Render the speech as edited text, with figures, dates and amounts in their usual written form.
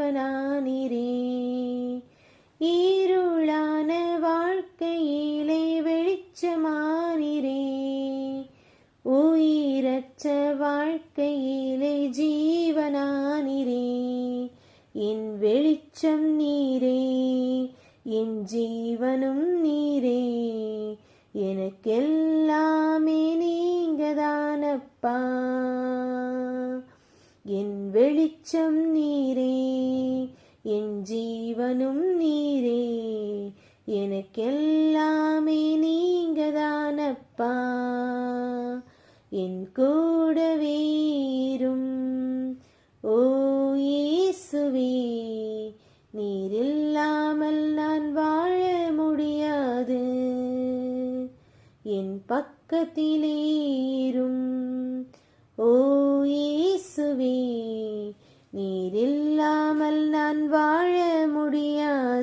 ஜீவனானிரே. இருளான வாழ்க்கையிலே வெளிச்சமானிரே. உயிரற்ற வாழ்க்கையிலே ஜீவனானிரே. என் வெளிச்சம் நீரே, என் ஜீவனும் நீரே. எனக்கெல்லாமே நீங்கதானப்பா. என் வெளிச்சம் நீரே, என் ஜீவனும் நீரே. எனக்கெல்லாமே நீங்கதானப்பா. என் கூடவே இரும் ஓ இயேசுவே. நீர் இல்லாமல் நான் வாழ முடியாது. என் பக்கத்திலே இரும் ஓ இயேசுவே. நீர் இல்லாமல் நான் வாழ முடியாது.